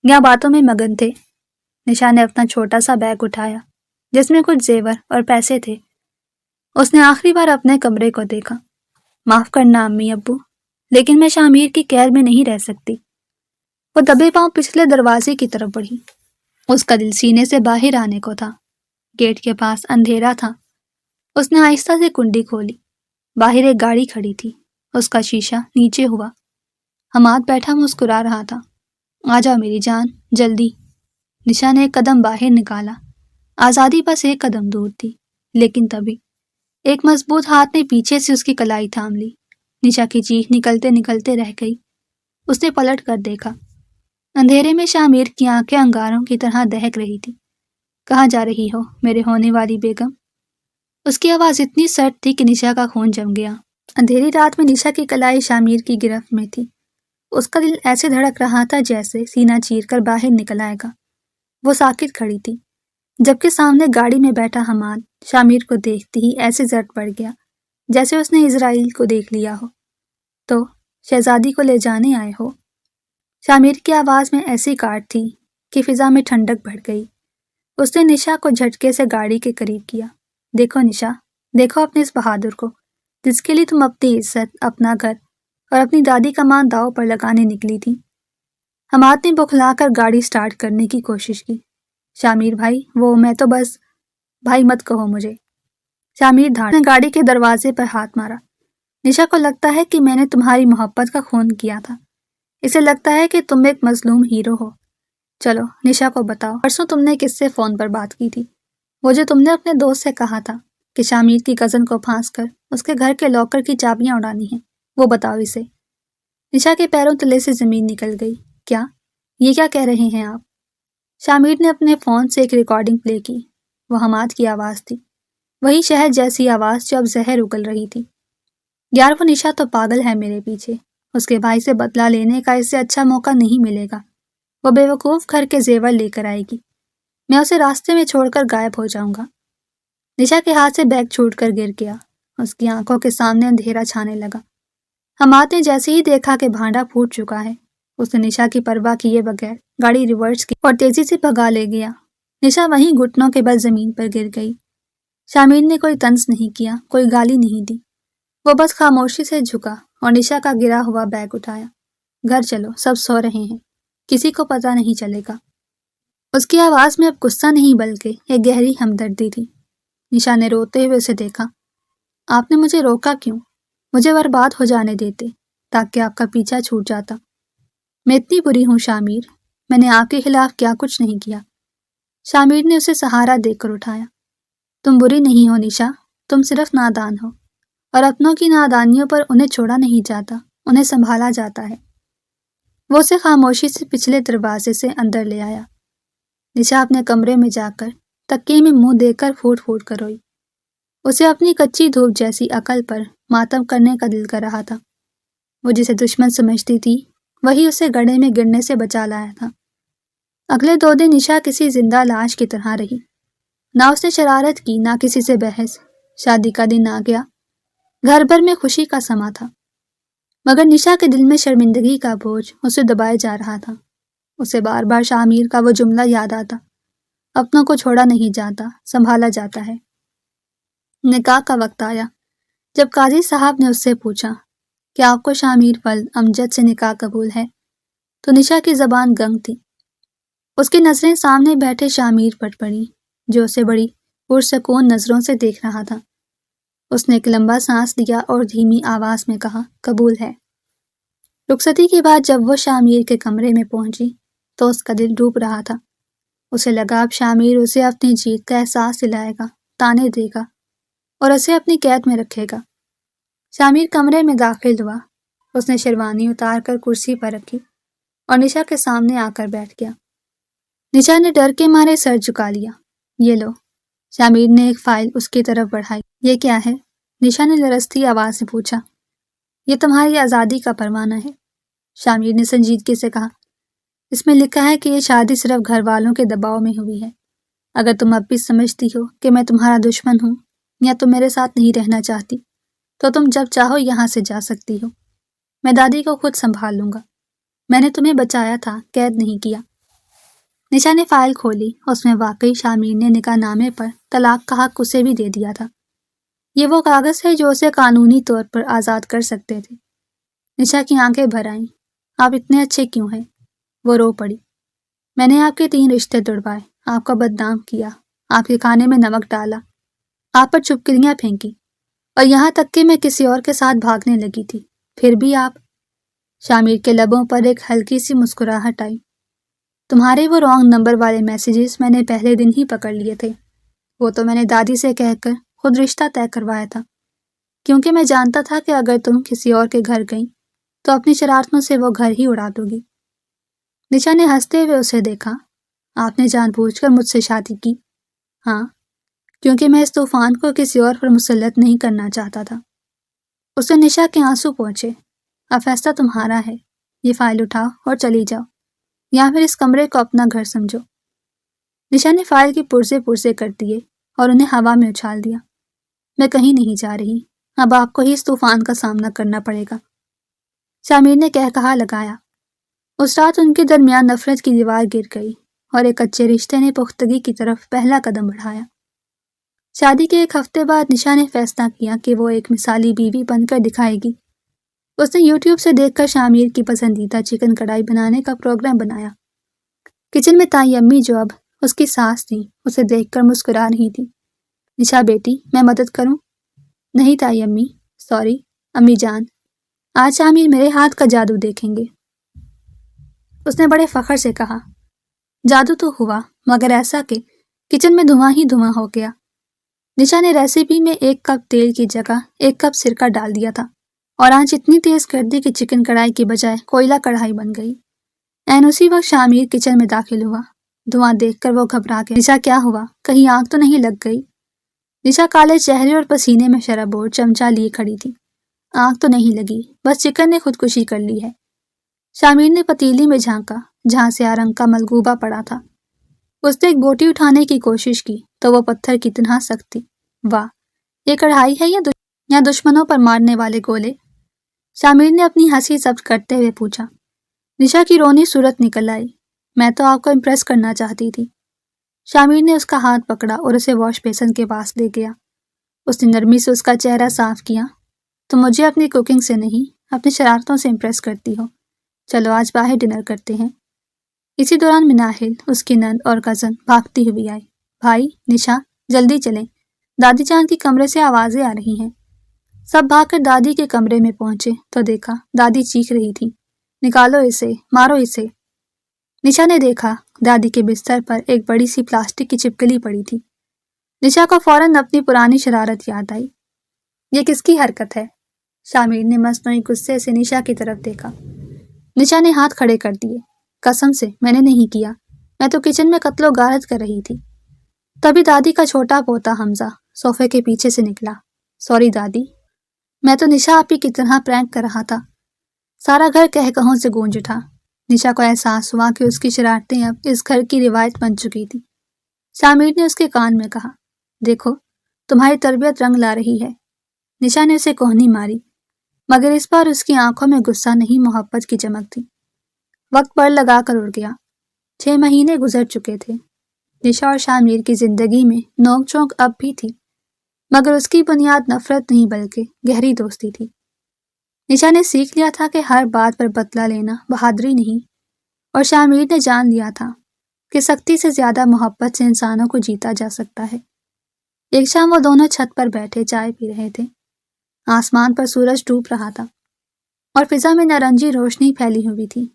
A: یا باتوں میں مگن تھے۔ نشا نے اپنا چھوٹا سا بیگ اٹھایا جس میں کچھ زیور اور پیسے تھے۔ اس نے آخری بار اپنے کمرے کو دیکھا۔ معاف کرنا امی ابو، لیکن میں شامیر کی قید میں نہیں رہ سکتی۔ وہ دبے پاؤں پچھلے دروازے کی طرف بڑھی۔ اس کا دل سینے سے باہر آنے کو تھا۔ گیٹ کے پاس اندھیرا تھا۔ اس نے آہستہ سے کنڈی کھولی۔ باہر ایک گاڑی کھڑی تھی۔ اس کا شیشہ نیچے ہوا۔ حماد بیٹھا مسکرا رہا تھا۔ آ جاؤ میری جان، جلدی۔ نشا نے ایک قدم باہر نکالا۔ آزادی بس ایک قدم دور تھی، لیکن تبھی ایک مضبوط ہاتھ نے پیچھے سے اس کی کلائی تھام لی۔ نشا کی چیخ نکلتے نکلتے رہ گئی۔ اس نے پلٹ کر دیکھا۔ اندھیرے میں شامیر کی آنکھیں انگاروں کی طرح دہک رہی تھی۔ کہاں جا رہی ہو میرے ہونے والی بیگم؟ اس کی آواز اتنی سرد تھی کہ نشا کا خون جم گیا۔ اندھیری رات میں نشا کی کلائی شامیر کی گرفت میں تھی۔ اس کا دل ایسے دھڑک رہا تھا جیسے سینہ چیر کر باہر نکل آئے گا۔ وہ ساکت کھڑی تھی، جبکہ سامنے گاڑی میں بیٹھا حماد شامیر کو دیکھتے ہی ایسے زرد پڑ گیا جیسے اس نے اسرائیل کو دیکھ لیا ہو۔ تو شہزادی کو لے جانے آئے ہو؟ شامیر کی آواز میں ایسی کاٹ تھی کہ فضا میں ٹھنڈک بڑھ گئی۔ اس نے نشا کو جھٹکے سے گاڑی کے قریب کیا۔ دیکھو نشا، دیکھو اپنے اس بہادر کو جس کے لیے تم اپنی عزت، اپنا گھر اور اپنی دادی کا مان داؤ پر لگانے نکلی تھی۔ حماد نے بوکھلا کر گاڑی سٹارٹ کرنے کی کوشش کی۔ شامیر بھائی، وہ میں تو بس… بھائی مت کہو مجھے۔ شامیر دھاڑ نے گاڑی کے دروازے پر ہاتھ مارا۔ نشا کو لگتا ہے کہ میں نے تمہاری محبت کا خون کیا تھا۔ اسے لگتا ہے کہ تم ایک مظلوم ہیرو ہو۔ چلو نشا کو بتاؤ، پرسوں تم نے کس سے فون پر بات کی تھی؟ وہ جو تم نے اپنے دوست سے کہا تھا کہ شامیر کی کزن کو پھانس کر اس کے گھر کے لاکر کی چابیاں اڑانی ہیں، وہ بتاؤ اسے۔ نشا کے پیروں تلے سے زمین نکل گئی۔ کیا؟ یہ کیا کہہ رہے ہیں آپ؟ شامیر نے اپنے فون سے ایک ریکارڈنگ پلے کی۔ وہ حماد کی آواز تھی، وہی شہد جیسی آواز جو اب زہر اگل رہی تھی۔ یار وہ نشا تو پاگل ہے میرے پیچھے۔ اس کے بھائی سے بدلہ لینے کا اس سے اچھا موقع نہیں ملے گا۔ وہ بے وقوف گھر کے زیور لے کر آئے گی۔ میں اسے راستے میں چھوڑ کر غائب ہو جاؤں گا۔ نشا کے ہاتھ سے بیگ چھوٹ کر گر گیا۔ اس کی آنکھوں کے سامنے اندھیرا چھانے لگا۔ حماد نے جیسے ہی دیکھا کہ بھانڈا پھوٹ چکا ہے، اس نے نشا کی پرواہ کیے بغیر گاڑی ریورس کی اور تیزی سے بھگا لے گیا۔ نشا وہیں گھٹنوں کے بل زمین پر گر گئی۔ شامیر نے کوئی طنز نہیں کیا، کوئی گالی نہیں دی۔ وہ بس خاموشی سے جھکا اور نشا کا گرا ہوا بیگ اٹھایا۔ گھر چلو، سب سو رہے ہیں، کسی کو پتہ نہیں چلے گا۔ اس کی آواز میں اب غصہ نہیں بلکہ ایک گہری ہمدردی تھی۔ نشا نے روتے ہوئے اسے دیکھا۔ آپ نے مجھے روکا کیوں؟ مجھے برباد ہو جانے دیتے تاکہ آپ کا پیچھا چھوٹ جاتا۔ میں اتنی بری ہوں شامیر، میں نے آپ کے خلاف کیا کچھ نہیں کیا۔ شامیر نے اسے سہارا دے کر اٹھایا۔ تم بری نہیں ہو نشا، تم صرف نادان ہو، اور اپنوں کی نادانیوں پر انہیں چھوڑا نہیں جاتا، انہیں سنبھالا جاتا ہے۔ وہ اسے خاموشی سے پچھلے دروازے سے اندر لے آیا۔ نشا اپنے کمرے میں جا کر تکیے میں منہ دے کر پھوٹ پھوٹ کر روئی۔ اسے اپنی کچی دھوپ جیسی عقل پر ماتم کرنے کا دل کر رہا تھا۔ وہ جسے دشمن سمجھتی تھی وہی اسے گڑھے میں گرنے سے بچا لایا تھا۔ اگلے 2 دن نشا کسی زندہ لاش کی طرح رہی۔ نہ اس نے شرارت کی، نہ کسی سے بحث۔ شادی کا دن آ گیا، گھر بھر میں خوشی کا سما تھا، مگر نشا کے دل میں شرمندگی کا بوجھ اسے دبائے جا رہا تھا۔ اسے بار بار شامیر کا وہ جملہ یاد آتا، اپنوں کو چھوڑا نہیں جاتا، سنبھالا جاتا ہے۔ نکاح کا وقت آیا۔ جب قاضی صاحب نے اس سے پوچھا کہ آپ کو شامیر ولد امجد سے نکاح قبول ہے، تو نشا کی زبان گنگ تھی۔ اس کی نظریں سامنے بیٹھے شامیر پر پڑیں، جو اسے بڑی پرسکون نظروں سے دیکھ رہا تھا۔ اس نے ایک لمبا سانس لیا اور دھیمی آواز میں کہا، قبول ہے۔ رخصتی کے بعد جب وہ شامیر کے کمرے میں پہنچی تو اس کا دل ڈوب رہا تھا۔ اسے لگا اب شامیر اسے اپنی جیت کا احساس دلائے گا، تانے دے گا اور اسے اپنی قید میں رکھے گا۔ شامیر کمرے میں داخل ہوا۔ اس نے شیروانی اتار کر کرسی پر رکھی اور نشا کے سامنے آ کر بیٹھ گیا۔ نشا نے ڈر کے مارے سر جھکا لیا۔ یہ لو۔ شامیر نے ایک فائل اس کی طرف بڑھائی۔ یہ کیا ہے؟ نشا نے لرزتی آواز سے پوچھا۔ یہ تمہاری آزادی کا پروانہ ہے، شامیر نے سنجیدگی سے کہا۔ اس میں لکھا ہے کہ یہ شادی صرف گھر والوں کے دباؤ میں ہوئی ہے۔ اگر تم اب بھی سمجھتی ہو کہ میں تمہارا دشمن ہوں یا تم میرے ساتھ نہیں رہنا چاہتی تو تم جب چاہو یہاں سے جا سکتی ہو۔ میں دادی کو خود سنبھال لوں گا۔ میں نے تمہیں بچایا تھا، قید نہیں کیا۔ نشا نے فائل کھولی۔ اس میں واقعی شامیر نے نکاح نامے پر طلاق کا حق اسے بھی دے دیا تھا۔ یہ وہ کاغذ ہے جو اسے قانونی طور پر آزاد کر سکتے تھے۔ نشا کی آنکھیں بھر آئیں۔ آپ اتنے اچھے کیوں ہیں؟ وہ رو پڑی۔ میں نے آپ کے 3 رشتے توڑوائے، آپ کا بدنام کیا، آپ کے کھانے میں نمک ڈالا، آپ پر چپکلیاں پھینکی، اور یہاں تک کہ میں کسی اور کے ساتھ بھاگنے لگی تھی، پھر بھی آپ… شامیر کے لبوں پر ایک ہلکی سی مسکراہٹ آئی۔ تمہارے وہ رانگ نمبر والے میسیجز میں نے پہلے دن ہی پکڑ لیے تھے۔ وہ تو میں نے دادی سے کہہ کر خود رشتہ طے کروایا تھا، کیونکہ میں جانتا تھا کہ اگر تم کسی اور کے گھر گئیں تو اپنی شرارتوں سے وہ گھر ہی اڑا دو گی۔ نشا نے ہنستے ہوئے اسے دیکھا۔ آپ نے جان بوجھ کر مجھ سے شادی کی؟ ہاں، کیونکہ میں اس طوفان کو کسی اور پر مسلط نہیں کرنا چاہتا تھا۔ اسے نشا کے آنسو پہنچے۔ اب فیصلہ تمہارا ہے، یہ فائل اٹھاؤ اور چلی جاؤ، یا پھر اس کمرے کو اپنا گھر سمجھو۔ نشا نے فائل کے پرزے پرزے کر دیے اور انہیں ہوا میں اچھال دیا۔ میں کہیں نہیں جا رہی، اب آپ کو ہی اس طوفان کا سامنا کرنا پڑے گا، شامیر نے کہا لگایا۔ اس رات ان کے درمیان نفرت کی دیوار گر گئی اور ایک اچھے رشتے نے پختگی کی طرف پہلا قدم بڑھایا۔ شادی کے ایک ہفتے بعد نشا نے فیصلہ کیا کہ وہ ایک مثالی بیوی بن کر دکھائے گی۔ اس نے یوٹیوب سے دیکھ کر شامیر کی پسندیدہ چکن کڑھائی بنانے کا پروگرام بنایا۔ کچن میں تائی امی، جو اب اس کی ساس تھیں، اسے دیکھ کر مسکرا رہی تھی۔ نشا بیٹی، میں مدد کروں؟ نہیں تائی امی، سوری امی جان، آج شامیر میرے ہاتھ کا جادو دیکھیں گے، اس نے بڑے فخر سے کہا۔ جادو تو ہوا، مگر ایسا کہ کچن میں دھواں ہی دھواں ہو گیا۔ نشا نے ریسیپی میں 1 کپ تیل کی جگہ 1 کپ سرکہ ڈال دیا تھا اور آنچ اتنی تیز کر دی کہ چکن کڑھائی کی بجائے کوئلہ کڑھائی بن گئی۔ اسی وقت شامیر کچن میں داخل ہوا۔ دھواں دیکھ کر وہ گھبرا گیا۔ نشا کیا ہوا؟ کہیں آگ تو نہیں لگ گئی؟ نشا کالے چہرے اور پسینے میں شرابور چمچہ لیے کھڑی تھی۔ آگ تو نہیں لگی، بس چکن نے خودکشی کر لی ہے۔ شامیر نے پتیلی میں جھانکا جہاں سیاہ رنگ کا ملغوبہ پڑا تھا۔ اس نے ایک بوٹی اٹھانے کی کوشش کی تو وہ پتھر کی طرح سخت تھی۔ واہ، یہ کڑھائی ہے یا دشمنوں پر مارنے والے گولے؟ شامیر نے اپنی ہنسی ضبط کرتے ہوئے پوچھا۔ نشا کی رونی صورت نکل آئی۔ میں تو آپ کو امپریس کرنا چاہتی تھی۔ شامیر نے اس کا ہاتھ پکڑا اور اسے واش بیسن کے پاس لے گیا۔ اس نے نرمی سے اس کا چہرہ صاف کیا۔ تم مجھے اپنی کوکنگ سے نہیں، اپنی شرارتوں سے امپریس کرتی ہو۔ چلو آج باہر ڈنر کرتے ہیں۔ اسی دوران مناہل، اس کی نند اور کزن بھاگتی ہوئی آئی۔ بھائی، نشا، جلدی چلیں، دادی جان کی کمرے سے آوازیں آ رہی ہیں۔ سب بھاگ کر دادی کے کمرے میں پہنچے تو دیکھا دادی چیخ رہی تھی، نکالو اسے، مارو اسے۔ نشا نے دیکھا دادی کے بستر پر ایک بڑی سی پلاسٹک کی چپکلی پڑی تھی۔ نشا کو فوراً اپنی پرانی شرارت یاد آئی۔ یہ کس کی حرکت ہے؟ شامیر نے مصنوعی غصے سے نشا کی طرف دیکھا۔ نشا نے ہاتھ کھڑے کر دیے۔ قسم سے میں نے نہیں کیا، میں تو کچن میں قتل و غارت کر رہی تھی۔ تبھی دادی کا چھوٹا پوتا حمزہ صوفے کے پیچھے سے نکلا۔ سوری دادی، میں تو نشا آپی کی طرح پرینک کر رہا تھا۔ سارا گھر کہکہوں سے گونج اٹھا۔ نشا کو احساس ہوا کہ اس کی شرارتیں اب اس گھر کی روایت بن چکی تھی۔ شامیر نے اس کے کان میں کہا، دیکھو تمہاری تربیت رنگ لا رہی ہے۔ نشا نے اسے کوہنی ماری، مگر اس بار اس کی آنکھوں میں غصہ نہیں، محبت کی چمک تھی۔ وقت پڑ لگا کر اڑ گیا۔ 6 مہینے گزر چکے تھے۔ نشا اور شامیر کی زندگی میں نوک چونک اب بھی تھی، مگر اس کی بنیاد نفرت نہیں بلکہ گہری دوستی تھی۔ نشا نے سیکھ لیا تھا کہ ہر بات پر بدلہ لینا بہادری نہیں، اور شامیر نے جان لیا تھا کہ سختی سے زیادہ محبت سے انسانوں کو جیتا جا سکتا ہے۔ ایک شام وہ دونوں چھت پر بیٹھے چائے پی رہے تھے۔ آسمان پر سورج ڈوب رہا تھا اور فضا میں نارنجی روشنی پھیلی ہوئی تھی،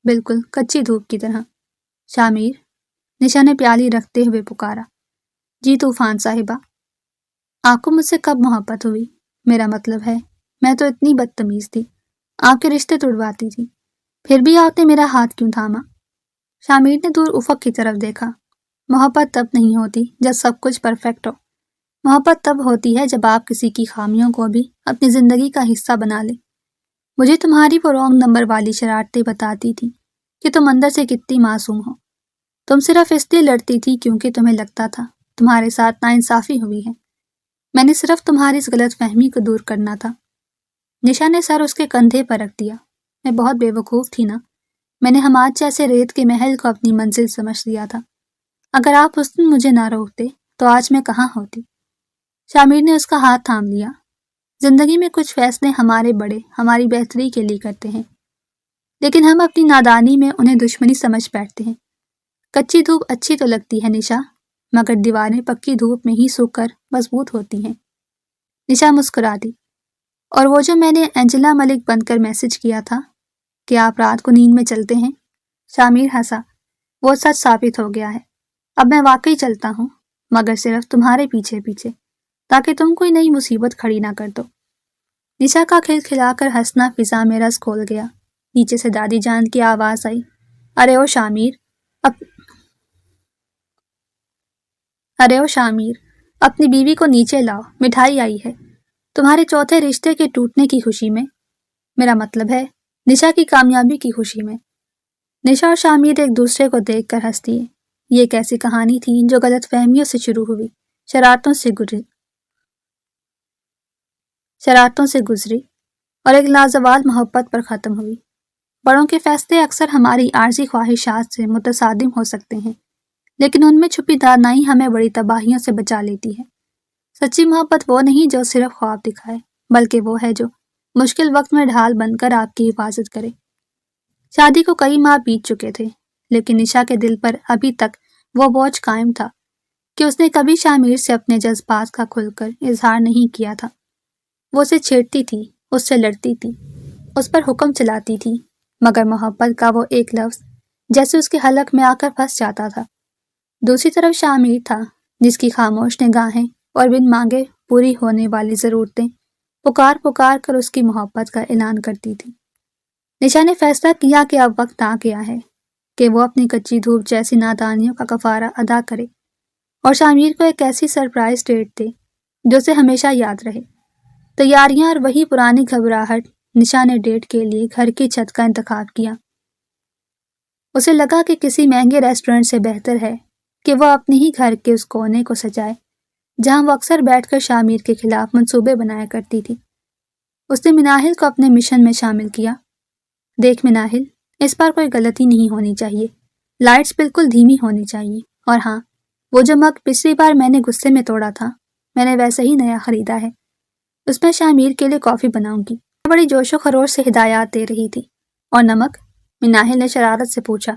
A: بالکل کچی دھوپ کی طرح۔ شامیر، نشا نے پیالی رکھتے ہوئے پکارا۔ جی طوفان صاحبہ، آپ کو مجھ سے کب محبت ہوئی؟ میرا مطلب ہے میں تو اتنی بدتمیز تھی، آپ کے رشتے توڑواتی تھی، پھر بھی آپ نے میرا ہاتھ کیوں تھاما؟ شامیر نے دور افق کی طرف دیکھا۔ محبت تب نہیں ہوتی جب سب کچھ پرفیکٹ ہو، محبت تب ہوتی ہے جب آپ کسی کی خامیوں کو بھی اپنی زندگی کا حصہ بنا لیں۔ مجھے تمہاری وہ رونگ نمبر والی شرارتیں بتاتی تھی کہ تم اندر سے کتنی معصوم ہو۔ تم صرف اس لیے لڑتی تھی کیونکہ تمہیں لگتا تھا تمہارے ساتھ ناانصافی ہوئی ہے۔ میں نے صرف تمہاری اس غلط فہمی کو دور کرنا تھا۔ نشا نے سر اس کے کندھے پر رکھ دیا۔ میں بہت بے وقوف تھی نا، میں نے حماد جیسے ریت کے محل کو اپنی منزل سمجھ لیا تھا۔ اگر آپ اس دن مجھے نہ روکتے تو آج میں کہاں ہوتی؟ شامیر نے اس کا ہاتھ تھام لیا۔ زندگی میں کچھ فیصلے ہمارے بڑے ہماری بہتری کے لیے کرتے ہیں، لیکن ہم اپنی نادانی میں انہیں دشمنی سمجھ بیٹھتے ہیں۔ کچی دھوپ اچھی تو لگتی ہے نشا، مگر دیواریں پکی دھوپ میں ہی سوکھ کر مضبوط ہوتی ہیں۔ نشا مسکرا دی۔ اور وہ جو میں نے اینجلا ملک بن کر میسج کیا تھا کہ آپ رات کو نیند میں چلتے ہیں؟ شامیر ہنسا۔ وہ سچ ثابت ہو گیا ہے۔ اب میں واقعی چلتا ہوں، مگر صرف تمہارے پیچھے پیچھے، تاکہ تم کوئی نئی مصیبت کھڑی نہ کر دو۔ نشا کا کھلکھلا کر ہنسنا فضا میں رس کھول گیا۔ نیچے سے دادی جان کی آواز آئی، ارے او شامیر، اپنی بیوی کو نیچے لاؤ، مٹھائی آئی ہے تمہارے چوتھے رشتے کے ٹوٹنے کی خوشی میں، میرا مطلب ہے نشا کی کامیابی کی خوشی میں۔ نشا اور شامیر ایک دوسرے کو دیکھ کر ہنس دیے۔ یہ ایک ایسی کہانی تھی جو غلط فہمیوں سے شروع ہوئی، شرارتوں سے گزری اور ایک لازوال محبت پر ختم ہوئی۔ بڑوں کے فیصلے اکثر ہماری عارضی خواہشات سے متصادم ہو سکتے ہیں، لیکن ان میں چھپی دانائی ہمیں بڑی تباہیوں سے بچا لیتی ہے۔ سچی محبت وہ نہیں جو صرف خواب دکھائے، بلکہ وہ ہے جو مشکل وقت میں ڈھال بن کر آپ کی حفاظت کرے۔ شادی کو کئی ماہ بیت چکے تھے، لیکن نشا کے دل پر ابھی تک وہ بوجھ قائم تھا کہ اس نے کبھی شامیر سے اپنے جذبات کا کھل کر اظہار نہیں کیا تھا۔ وہ اسے چھیڑتی تھی، اس سے لڑتی تھی، اس پر حکم چلاتی تھی، مگر محبت کا وہ ایک لفظ جیسے اس کے حلق میں آ کر پھنس جاتا تھا۔ دوسری طرف شامیر تھا، جس کی خاموش نگاہیں اور بن مانگے پوری ہونے والی ضرورتیں پکار پکار کر اس کی محبت کا اعلان کرتی تھی۔ نشا نے فیصلہ کیا کہ اب وقت آ گیا ہے کہ وہ اپنی کچی دھوپ جیسی نادانیوں کا کفارہ ادا کرے اور شامیر کو ایک ایسی سرپرائز ڈیٹ دے جو اسے ہمیشہ یاد رہے۔ تیاریاں اور وہی پرانی گھبراہٹ، نشا نے ڈیٹ کے لیے گھر کی چھت کا انتخاب کیا۔ اسے لگا کہ کسی مہنگے ریسٹورنٹ سے بہتر ہے کہ وہ اپنے ہی گھر کے اس کونے کو سجائے جہاں وہ اکثر بیٹھ کر شامیر کے خلاف منصوبے بنایا کرتی تھی۔ اس نے مناہل کو اپنے مشن میں شامل کیا۔ دیکھ مناہل، اس بار کوئی غلطی نہیں ہونی چاہیے، لائٹس بالکل دھیمی ہونی چاہیے، اور ہاں، وہ جو مگ پچھلی بار میں نے غصے میں توڑا تھا، میں نے ویسا ہی نیا خریدا ہے، اس میں شامیر کے لیے کافی بناؤں گی۔ بڑی جوش و خروش سے ہدایات دے رہی تھی۔ اور نمک؟ مناہل نے شرارت سے پوچھا۔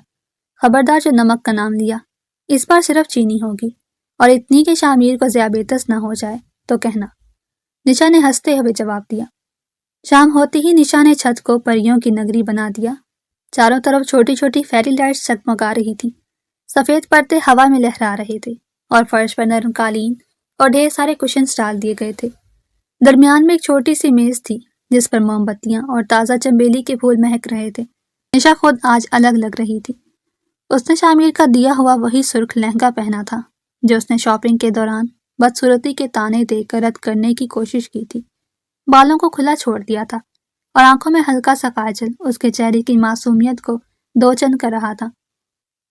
A: خبردار جو نمک کا نام لیا، اس بار صرف چینی ہوگی، اور اتنی کہ شامیر کو ذیابیطس نہ ہو جائے تو کہنا، نشا نے ہنستے ہوئے جواب دیا۔ شام ہوتی ہی نشا نے چھت کو پریوں کی نگری بنا دیا۔ چاروں طرف چھوٹی چھوٹی فیری لائٹس چکمگا رہی تھی، سفید پردے ہوا میں لہرا رہے تھے، اور فرش پر نرم قالین اور ڈھیر سارے کشنز ڈال دیے گئے تھے۔ درمیان میں ایک چھوٹی سی میز تھی جس پر موم بتیاں اور تازہ چنبیلی کے پھول مہک رہے تھے۔ نشا خود آج الگ لگ رہی تھی۔ اس نے شامیر کا دیا ہوا وہی سرخ لہنگا پہنا تھا جو اس نے شاپنگ کے دوران بدصورتی کے تانے دے کر رد کرنے کی کوشش کی تھی۔ بالوں کو کھلا چھوڑ دیا تھا، اور آنکھوں میں ہلکا سا کاجل اس کے چہرے کی معصومیت کو دو چند کر رہا تھا۔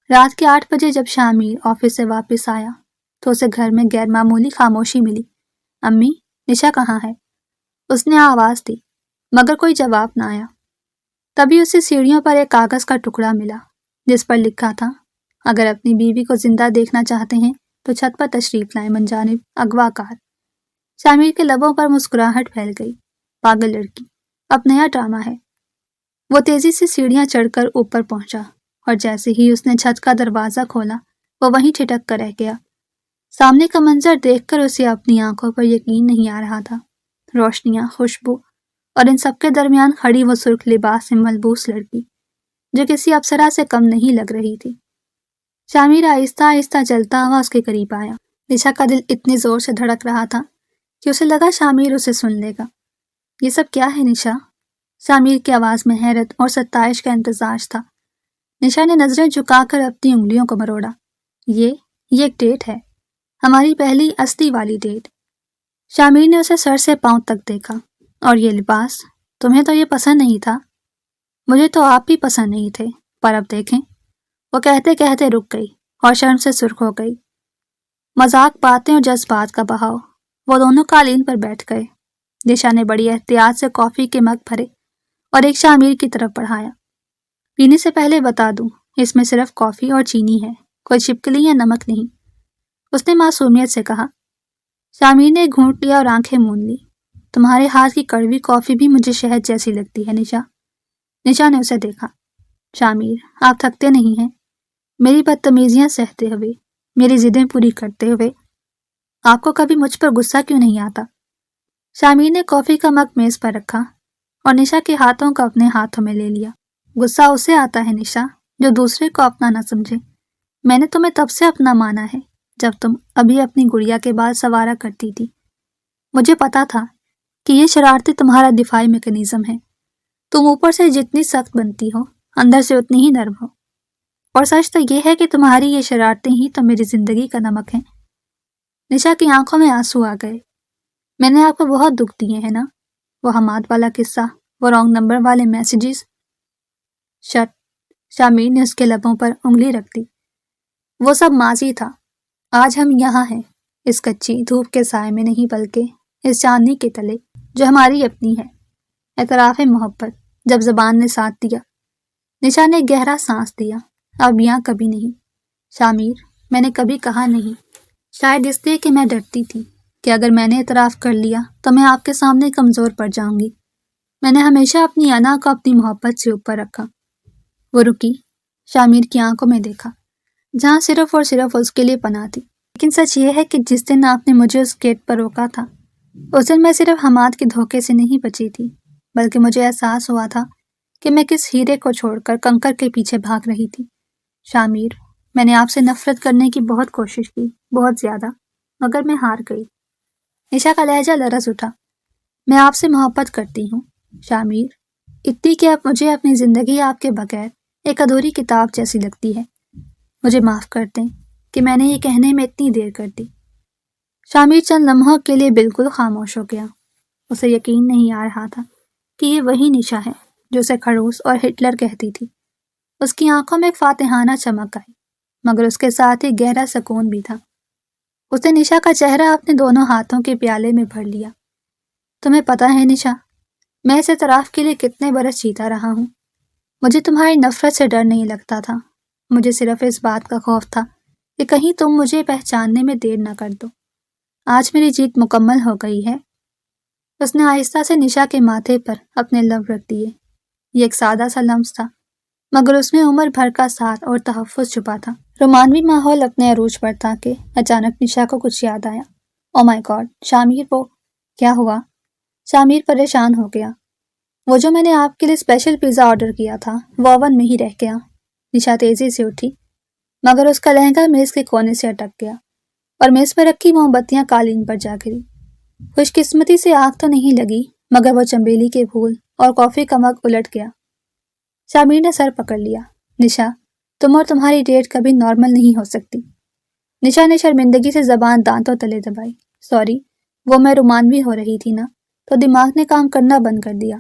A: رات کے 8 بجے جب شامیر آفس سے واپس آیا تو اسے گھر میں غیر معمولی خاموشی ملی۔ امی، نشا کہاں ہے؟ اس نے آواز دی، مگر کوئی جواب نہ آیا۔ تبھی اسے سیڑھیوں پر ایک کاغذ کا ٹکڑا ملا جس پر لکھا تھا، اگر اپنی بیوی کو زندہ دیکھنا چاہتے ہیں تو چھت پر تشریف لائیں منجانب اغوا کار۔ شامیر کے لبوں پر مسکراہٹ پھیل گئی۔ پاگل لڑکی، اب نیا ڈرامہ ہے۔ وہ تیزی سے سیڑھیاں چڑھ کر اوپر پہنچا، اور جیسے ہی اس نے چھت کا دروازہ کھولا وہ وہیں ٹھٹک کر رہ گیا۔ سامنے کا منظر دیکھ کر اسے اپنی آنکھوں پر یقین نہیں آ رہا تھا۔ روشنیاں، خوشبو، اور ان سب کے درمیان کھڑی وہ سرخ لباس سے ملبوس لڑکی جو کسی اپسرا سے کم نہیں لگ رہی تھی۔ شامیر آہستہ آہستہ چلتا ہوا اس کے قریب آیا۔ نشا کا دل اتنی زور سے دھڑک رہا تھا کہ اسے لگا شامیر اسے سن لے گا۔ یہ سب کیا ہے نشا؟ شامیر کی آواز میں حیرت اور ستائش کا امتزاج تھا۔ نشا نے نظریں جھکا کر اپنی انگلیوں کو مروڑا۔ یہ ایک ڈیٹ ہے، ہماری پہلی اصلی والی ڈیٹ۔ شامیر نے اسے سر سے پاؤں تک دیکھا۔ اور یہ لباس، تمہیں تو یہ پسند نہیں تھا؟ مجھے تو آپ بھی پسند نہیں تھے، پر اب دیکھیں۔ وہ کہتے کہتے رک گئی اور شرم سے سرخ ہو گئی۔ مذاق، باتیں اور جذبات کا بہاؤ، وہ دونوں قالین پر بیٹھ گئے۔ نشا نے بڑی احتیاط سے کافی کے مگ بھرے اور ایک شامیر کی طرف بڑھایا۔ پینے سے پہلے بتا دوں، اس میں صرف کافی اور چینی ہے، کوئی چھپکلی یا نمک نہیں، اس نے معصومیت سے کہا۔ شامیر نے گھونٹ لیا اور آنکھیں مون لی۔ تمہارے ہاتھ کی کڑوی کافی بھی مجھے شہد جیسی لگتی ہے نشا۔ نشا نے اسے دیکھا۔ شامیر، آپ تھکتے نہیں ہیں؟ میری بدتمیزیاں سہتے ہوئے، میری ضدیں پوری کرتے ہوئے آپ کو کبھی مجھ پر غصہ کیوں نہیں آتا؟ شامیر نے کافی کا مگ میز پر رکھا اور نشا کے ہاتھوں کو اپنے ہاتھوں میں لے لیا۔ غصہ اسے آتا ہے نشا جو دوسرے کو اپنا نہ سمجھے۔ میں نے تمہیں تب سے اپنا مانا ہے جب تم ابھی اپنی گڑیا کے بال سنوارا کرتی تھی۔ مجھے پتا تھا کہ یہ شرارتیں تمہارا دفاعی میکانزم ہے۔ تم اوپر سے جتنی سخت بنتی ہو اندر سے اتنی ہی نرم ہو، اور سچ تو یہ ہے کہ تمہاری یہ شرارتیں ہی تو میری زندگی کا نمک ہیں۔ نشا کی آنکھوں میں آنسو آ گئے۔ میں نے آپ کو بہت دکھ دیے ہیں نا، وہ حماد والا قصہ، وہ رانگ نمبر والے میسیجز۔ شٹ، شامیر نے اس کے لبوں پر انگلی رکھ دی۔ وہ سب ماضی تھا، آج ہم یہاں ہیں، اس کچی دھوپ کے سائے میں نہیں بلکہ اس چاندنی کے تلے جو ہماری اپنی ہے۔ اعتراف محبت جب زبان نے ساتھ دیا۔ نشا نے گہرا سانس دیا۔ اب یہاں کبھی نہیں شامیر، میں نے کبھی کہا نہیں، شاید اس لیے کہ میں ڈرتی تھی کہ اگر میں نے اعتراف کر لیا تو میں آپ کے سامنے کمزور پڑ جاؤں گی۔ میں نے ہمیشہ اپنی انا کو اپنی محبت سے اوپر رکھا۔ وہ رکی، شامیر کی آنکھوں میں دیکھا جہاں صرف اور صرف اس کے لیے پناہ تھی۔ لیکن سچ یہ ہے کہ جس دن آپ نے مجھے اس گیٹ پر روکا تھا، اس دن میں صرف حماد کے دھوکے سے نہیں بچی تھی، بلکہ مجھے احساس ہوا تھا کہ میں کس ہیرے کو چھوڑ کر کنکر کے پیچھے بھاگ رہی تھی۔ شامیر، میں نے آپ سے نفرت کرنے کی بہت کوشش کی، بہت زیادہ، مگر میں ہار گئی۔ نشا کا لہجہ لرز اٹھا۔ میں آپ سے محبت کرتی ہوں شامیر، اتنی کہ اب مجھے اپنی زندگی آپ کے بغیر ایک ادھوری کتاب جیسی لگتی ہے۔ مجھے معاف کر دیں کہ میں نے یہ کہنے میں اتنی دیر کر دی۔ شامیر چند لمحوں کے لیے بالکل خاموش ہو گیا۔ اسے یقین نہیں آ رہا تھا کہ یہ وہی نشا ہے جو اسے خڑوس اور ہٹلر کہتی تھی۔ اس کی آنکھوں میں ایک فاتحانہ چمک آئی، مگر اس کے ساتھ ہی گہرا سکون بھی تھا۔ اس نے نشا کا چہرہ اپنے دونوں ہاتھوں کے پیالے میں بھر لیا۔ تمہیں پتہ ہے نشا، میں اس اعتراف کے لیے کتنے برس جیتا رہا ہوں۔ مجھے تمہاری نفرت سے ڈر نہیں لگتا تھا، مجھے صرف اس بات کا خوف تھا کہ کہیں تم مجھے پہچاننے میں دیر نہ کر دو۔ آج میری جیت مکمل ہو گئی ہے۔ اس نے آہستہ سے نشا کے ماتھے پر اپنے لب رکھ دیے۔ یہ ایک سادہ سا لمس تھا، مگر اس میں عمر بھر کا ساتھ اور تحفظ چھپا تھا۔ رومانوی ماحول اپنے عروج پر تھا کہ اچانک نشا کو کچھ یاد آیا۔ او مائی گاڈ، شامیر، وہ کیا ہوا؟ شامیر پریشان ہو گیا۔ وہ جو میں نے آپ کے لیے اسپیشل پیزا آرڈر کیا تھا وہ اوون میں ہی رہ گیا۔ نشا تیزی سے اٹھی، مگر اس کا لہنگا میز کے کونے سے اٹک گیا اور میز پر رکھی موم بتیاں قالین پر جا گری۔ خوش قسمتی سے آگ تو نہیں لگی، مگر وہ چنبیلی کے پھول اور کافی کا مگ الٹ گیا۔ شامیر نے سر پکڑ لیا۔ نشا، تم اور تمہاری ڈیٹ کبھی نارمل نہیں ہو سکتی۔ نشا نے شرمندگی سے زبان دانتوں تلے دبائی۔ سوری، وہ میں رومانوی ہو رہی تھی نا، تو دماغ نے کام کرنا بند کر دیا۔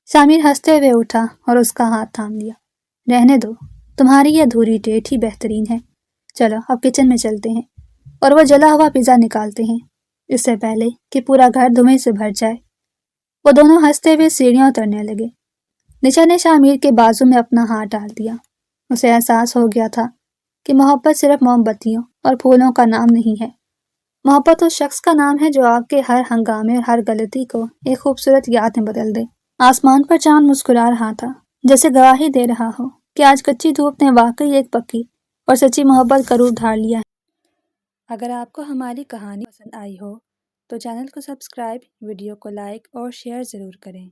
A: شامیر ہنستے ہوئے اٹھا اور اس کا ہاتھ تھام لیا۔ رہنے دو، تمہاری یہ ادھوری ڈیٹ ہی بہترین ہے۔ چلو اب کچن میں چلتے ہیں اور وہ جلا ہوا پیزا نکالتے ہیں، اس سے پہلے کہ پورا گھر دھویں سے بھر جائے۔ وہ دونوں ہنستے ہوئے سیڑھیاں اترنے لگے۔ نشا نے شامیر کے بازو میں اپنا ہاتھ ڈال دیا۔ اسے احساس ہو گیا تھا کہ محبت صرف موم بتیوں اور پھولوں کا نام نہیں ہے۔ محبت اس شخص کا نام ہے جو آپ کے ہر ہنگامے اور ہر غلطی کو ایک خوبصورت یاد میں بدل دے۔ آسمان پر چاند مسکرا رہا تھا، جیسے گواہی دے رہا ہو کہ آج کچی دھوپ نے واقعی ایک پکی اور سچی محبت کا روپ دھار لیا ہے۔ اگر آپ کو ہماری کہانی پسند آئی ہو تو چینل کو سبسکرائب، ویڈیو کو لائک اور شیئر ضرور کریں۔